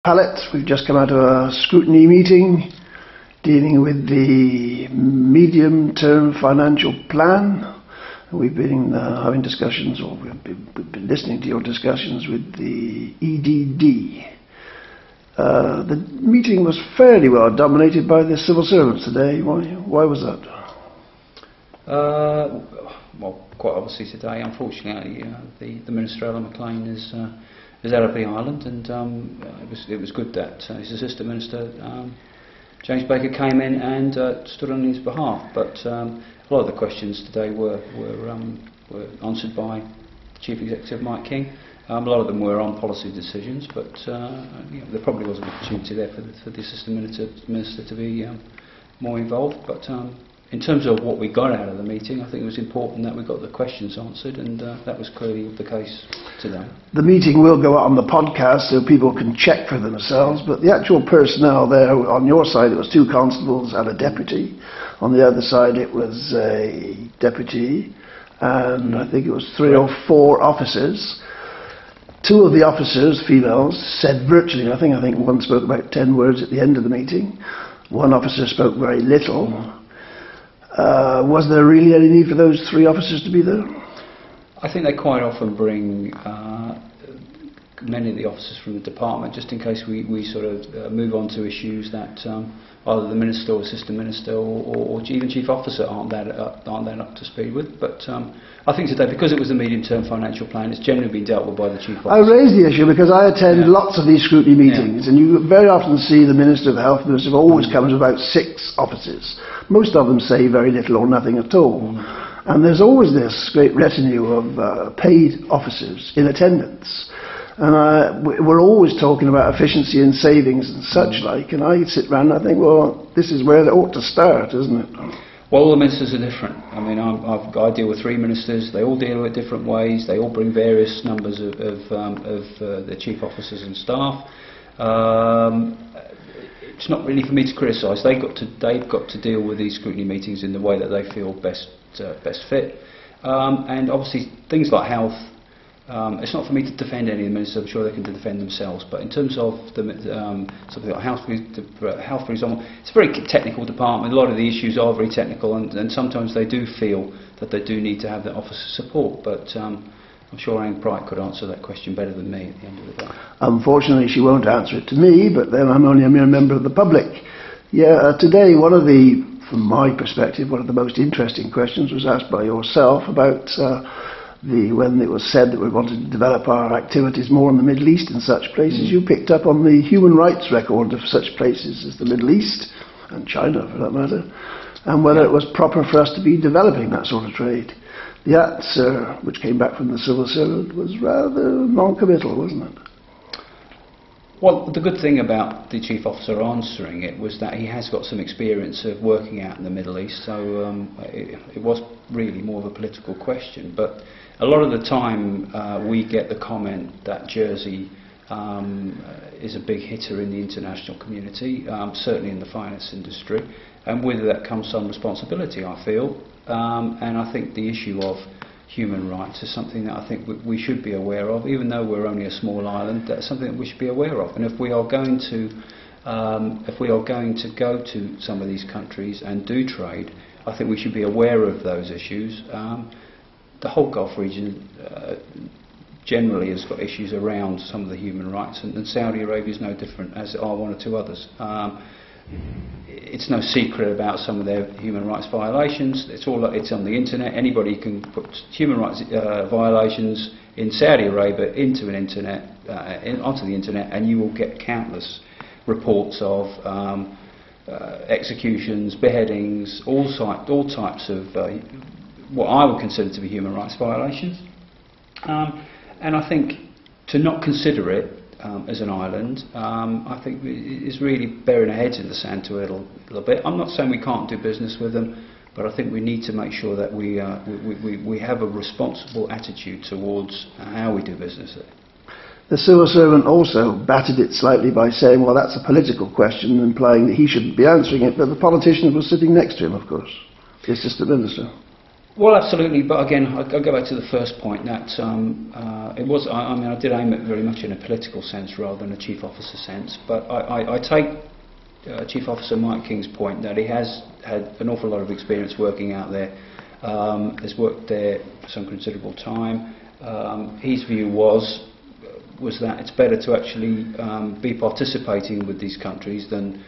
Pallett. We've just come out of a scrutiny meeting dealing with the medium-term financial plan. We've been having discussions, or we've been listening to your discussions with the EDD. The meeting was fairly well dominated by the civil servants today. Why was that? Well, quite obviously today, unfortunately, the Minister, Alan McLean, is out of the island, and it was good that his Assistant Minister, James Baker, came in and stood on his behalf. But a lot of the questions today were answered by Chief Executive Mike King. A lot of them were on policy decisions, but there probably was an opportunity there for the Assistant Minister to be more involved. But in terms of what we got out of the meeting, I think it was important that we got the questions answered, and that was clearly the case today. The meeting will go out on the podcast so people can check for themselves, but the actual personnel there, on your side it was 2 constables and a deputy. On the other side it was a deputy, and I think it was 3 or 4 officers. 2 of the officers, females, said virtually nothing. I think one spoke about 10 words at the end of the meeting. One officer spoke very little. Was there really any need for those 3 officers to be there? I think they quite often bring many of the officers from the department, just in case we sort of move on to issues that either the Minister or Assistant Minister or even Chief Officer aren't that up to speed with. But I think today, because it was the medium-term financial plan, it's generally been dealt with by the Chief Officer. I raised the issue because I attend lots of these scrutiny meetings, and you very often see the Minister, the Health Minister, always comes with about 6 officers. Most of them say very little or nothing at all. And there's always this great retinue of paid officers in attendance. And we're always talking about efficiency and savings and such like, and I sit round and I think, well, this is where it ought to start, isn't it? Well, all the ministers are different. I mean, I deal with 3 ministers. They all deal with different ways. They all bring various numbers of the chief officers and staff. It's not really for me to criticise. They've got to deal with these scrutiny meetings in the way that they feel best fit. And obviously, things like health. It's not for me to defend any of the ministers. I'm sure they can defend themselves. But in terms of something like health, for example, it's a very technical department. A lot of the issues are very technical, and sometimes they do feel that they do need to have that officer support. But I'm sure Anne Bright could answer that question better than me at the end of the day. Unfortunately, she won't answer it to me, but then I'm only a mere member of the public. Today, from my perspective, one of the most interesting questions was asked by yourself about when it was said that we wanted to develop our activities more in the Middle East and such places. You picked up on the human rights record of such places as the Middle East, and China for that matter, and whether it was proper for us to be developing that sort of trade. The answer, which came back from the civil servant, was rather non-committal, wasn't it? Well, the good thing about the Chief Officer answering it was that he has got some experience of working out in the Middle East, so it was really more of a political question. But a lot of the time we get the comment that Jersey is a big hitter in the international community, certainly in the finance industry, and with that comes some responsibility, I feel. And I think the issue of human rights is something that I think we should be aware of, even though we're only a small island. That's something that we should be aware of. And if we are going to go to some of these countries and do trade, I think we should be aware of those issues. The whole Gulf region generally has got issues around some of the human rights, and Saudi Arabia is no different, as are 1 or 2 others. It's no secret about some of their human rights violations. It's on the internet. Anybody can put human rights violations in Saudi Arabia onto the internet, and you will get countless reports of executions, beheadings, all types of what I would consider to be human rights violations. And I think to not consider it as an island, I think is really burying our heads in the sand to it a little bit. I'm not saying we can't do business with them, but I think we need to make sure that we have a responsible attitude towards how we do business there. The civil servant also batted it slightly by saying, well, that's a political question, implying that he shouldn't be answering it, but the politician was sitting next to him, of course, the Assistant Minister. Well, absolutely, but again, I'll go back to the first point that it was. I mean, I did aim it very much in a political sense rather than a chief officer sense. But I take Chief Officer Mike King's point that he has had an awful lot of experience working out there. Has worked there for some considerable time. His view was that it's better to actually be participating with these countries than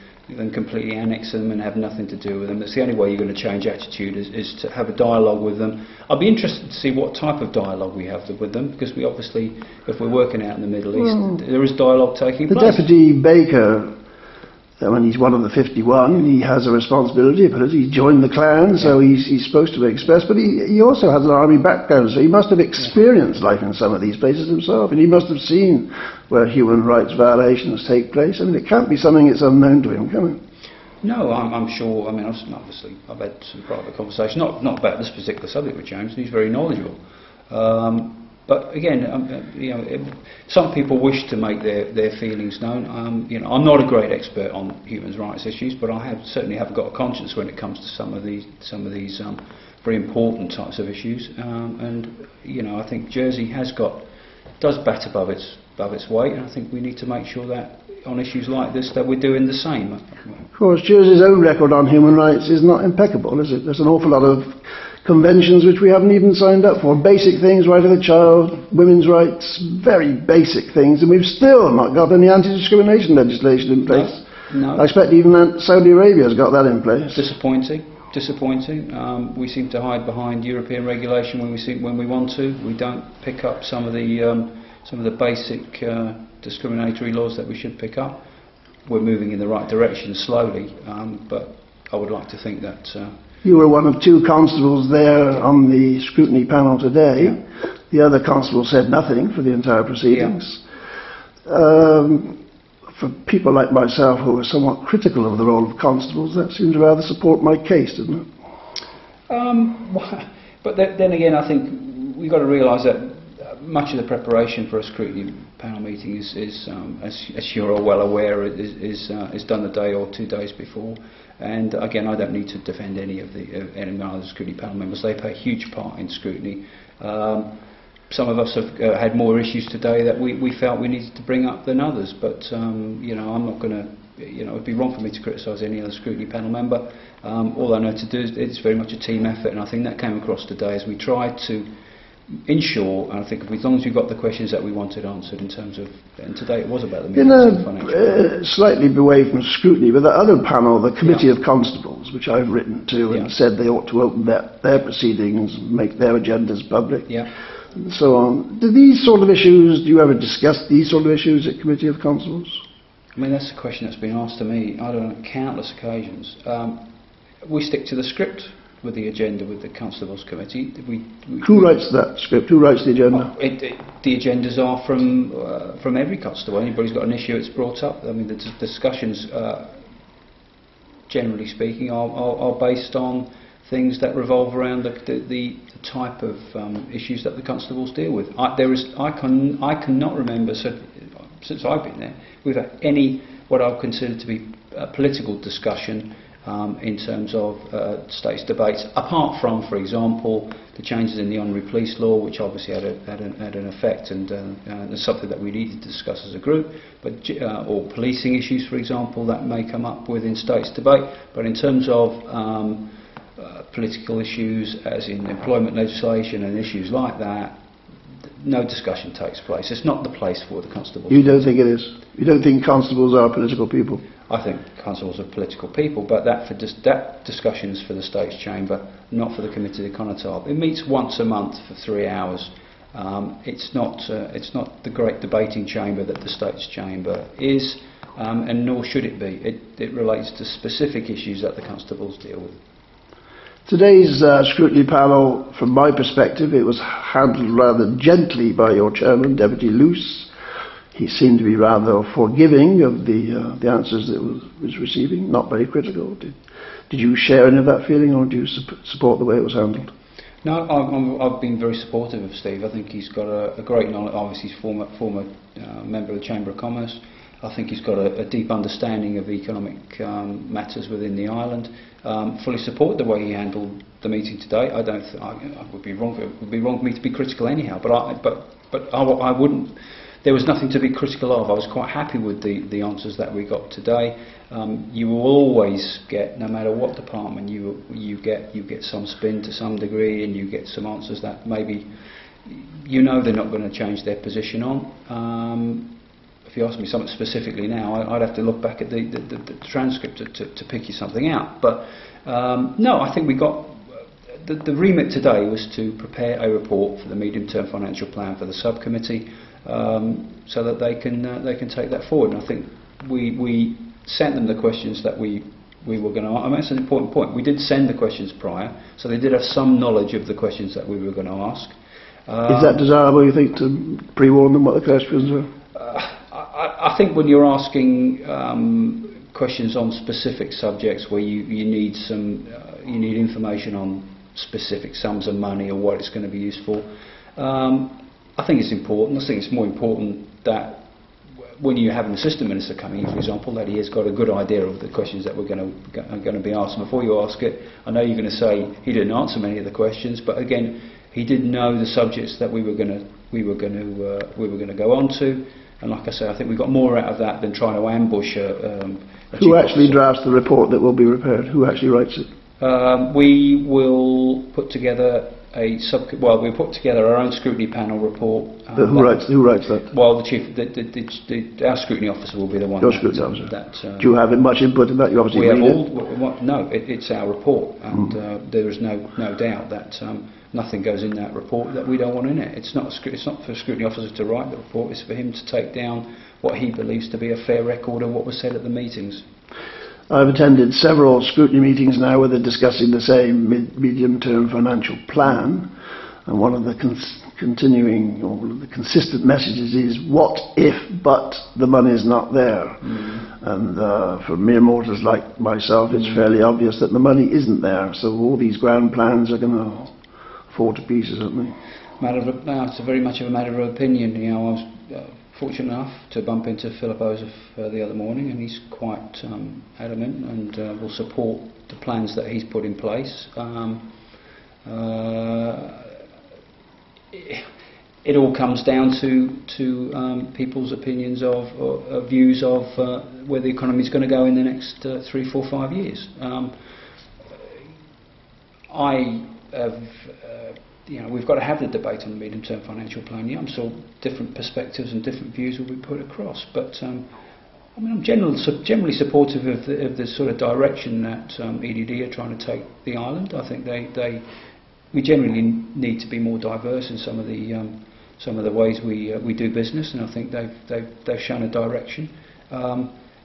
completely annex them and have nothing to do with them. That's the only way you're going to change attitude is to have a dialogue with them. I'll be interested to see what type of dialogue we have with them, because we obviously, if we're working out in the Middle East, there is dialogue taking place. The Deputy Baker, when he's one of the 51, he has a responsibility because he joined the clan, so he's supposed to express, but he also has an army background, so he must have experienced life in some of these places himself, and he must have seen where human rights violations take place. I mean, it can't be something that's unknown to him, can it? No, I'm sure. I mean, obviously, I've had some private conversation, not about this particular subject with James, and he's very knowledgeable. But again, some people wish to make their feelings known. I'm not a great expert on human rights issues, but I certainly have got a conscience when it comes to some of these very important types of issues. And I think Jersey does bat above its weight, and I think we need to make sure that on issues like this that we're doing the same. Of course, Jersey's own record on human rights is not impeccable, is it? There's an awful lot of conventions which we haven't even signed up for. Basic things, right of the child, women's rights, very basic things, and we've still not got any anti-discrimination legislation in place. No. I expect even Saudi Arabia's got that in place. Disappointing. We seem to hide behind European regulation when we want to. We don't pick up some of the basic discriminatory laws that we should pick up. We're moving in the right direction slowly, but I would like to think that. You were one of two constables there on the scrutiny panel today. Yeah. The other constable said nothing for the entire proceedings. Yeah. For people like myself who are somewhat critical of the role of constables, that seems to rather support my case, doesn't it? But then again, I think we've got to realise that much of the preparation for a scrutiny panel meeting is as you're all well aware, is done a day or 2 days before. And again, I don't need to defend any of the scrutiny panel members. They play a huge part in scrutiny. Some of us have had more issues today that we felt we needed to bring up than others. But I'm not going to. It would be wrong for me to criticise any other scrutiny panel member. All I know to do is it's very much a team effort, and I think that came across today as we tried to ensure, and I think as long as we got the questions that we wanted answered in terms of, and today it was about the financial. Slightly away from scrutiny, but the other panel, the Committee of Constables, which I've written to and said they ought to open their proceedings, make their agendas public, and so on. Do you ever discuss these sort of issues at Committee of Constables? I mean, that's a question that's been asked to me, I don't know, countless occasions. We stick to the script with the agenda with the Constables Committee. Who writes that script? Who writes the agenda? The agendas are from every constable. Anybody's got an issue, it's brought up. I mean, the discussions, generally speaking, are based on things that revolve around the type of issues that the constables deal with. I cannot remember, since I've been there, we've had any what I would consider to be a political discussion in terms of states debates, apart from, for example, the changes in the honorary police law, which obviously had an effect, and it's something that we needed to discuss as a group, but or policing issues, for example, that may come up within states debate. But in terms of political issues, as in employment legislation and issues like that, no discussion takes place. It's not the place for the constables. You don't think it is? You don't think constables are political people? I think constables are political people, but that discussion is for the States Chamber, not for the Committee of Connotab. It meets once a month for 3 hours. It's not the great debating chamber that the States Chamber is, and nor should it be. It relates to specific issues that the constables deal with. Today's scrutiny panel, from my perspective, it was handled rather gently by your chairman, Deputy Luce. He seemed to be rather forgiving of the answers that was receiving, not very critical. Did you share any of that feeling, or do you support the way it was handled? No, I've been very supportive of Steve. I think he's got a great knowledge. Obviously, he's former member of the Chamber of Commerce. I think he's got a deep understanding of economic matters within the island. Fully support the way he handled the meeting today. I don't. I would be wrong. It would be wrong for me to be critical anyhow. But I wouldn't. There was nothing to be critical of. I was quite happy with the answers that we got today. You will always get, no matter what department you get some spin to some degree, and you get some answers that maybe they're not going to change their position on. If you ask me something specifically now, I'd have to look back at the transcript to pick you something out. But no, I think we got the remit today was to prepare a report for the medium-term financial plan for the subcommittee, so that they can take that forward. And I think we sent them the questions that we were going to ask. I mean, that's an important point. We did send the questions prior, so they did have some knowledge of the questions that we were going to ask. Is that desirable, you think, to pre-warn them what the questions were? I think when you're asking questions on specific subjects where you need information on specific sums of money or what it's going to be used for, I think it's important. I think it's more important that when you have an assistant minister coming in, for example, that he has got a good idea of the questions that we're going to be asked. And before you ask it, I know you're going to say he didn't answer many of the questions, but again, he did know the subjects that we were going to go on to. And like I say, I think we got more out of that than trying to ambush Who actually drafts the report that will be prepared? Who actually writes it? We will put together we'll put together our own scrutiny panel report. But who writes that? Well, our scrutiny officer will be the one. Your scrutiny officer. Do you have much input in that? You obviously read it. No, it's our report, and there is no doubt that nothing goes in that report that we don't want in it. It's not for a scrutiny officer to write the report. It's for him to take down what he believes to be a fair record of what was said at the meetings. I've attended several scrutiny meetings now where they're discussing the same medium-term financial plan, and one of the continuing or the consistent messages is what if but the money is not there. And for mere mortals like myself, it's fairly obvious that the money isn't there, so all these grand plans are going to fall to pieces, aren't they? It's very much of a matter of opinion. I was fortunate enough to bump into Philip Osoph the other morning, and he's quite adamant and will support the plans that he's put in place. It all comes down to people's opinions of views of where the economy is going to go in the next 3, 4, 5 years. We've got to have the debate on the medium-term financial plan. I'm sure different perspectives and different views will be put across, but I'm generally supportive of the sort of direction that EDD are trying to take the island. I think we generally need to be more diverse in some of the ways we do business, and I think they've shown a direction.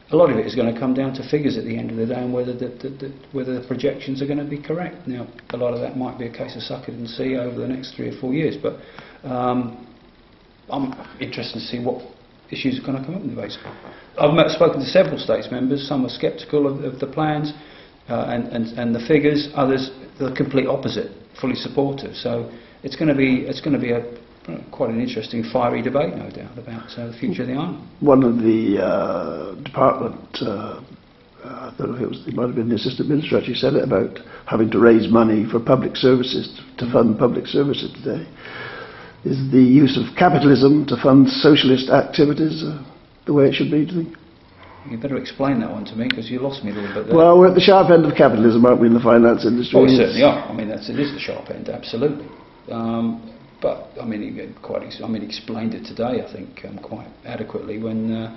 A lot of it is going to come down to figures at the end of the day, and whether the projections are going to be correct. Now, a lot of that might be a case of suck it and see over the next 3 or 4 years, but I'm interested to see what issues are going to come up in the debate. I've spoken to several states members. Some are sceptical of the plans and the figures. Others, the complete opposite, fully supportive. So it's going to be quite an interesting, fiery debate, no doubt, about the future of the island. One of the department, I don't know if it might have been the assistant minister actually said it, about having to raise money for public services, to fund public services today. Is the use of capitalism to fund socialist activities the way it should be, do you think? You better explain that one to me, because you lost me a little bit there. Well, we're at the sharp end of capitalism, aren't we, in the finance industry? Oh, we certainly are. I mean, it is the sharp end, absolutely. But I mean, he explained it today, I think, quite adequately when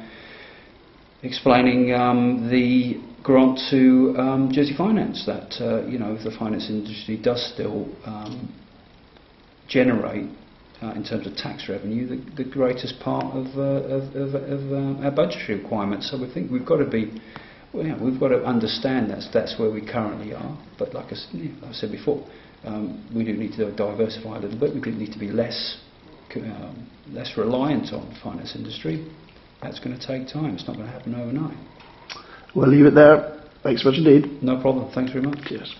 explaining the grant to Jersey Finance. That if the finance industry does still generate, in terms of tax revenue, the greatest part of our budgetary requirements. So we think we've got to be, we've got to understand that's where we currently are. But like I said before. We do need to diversify a little bit. We do need to be less reliant on the finance industry. That's going to take time. It's not going to happen overnight. We'll leave it there. Thanks much indeed. No problem. Thanks very much. Cheers.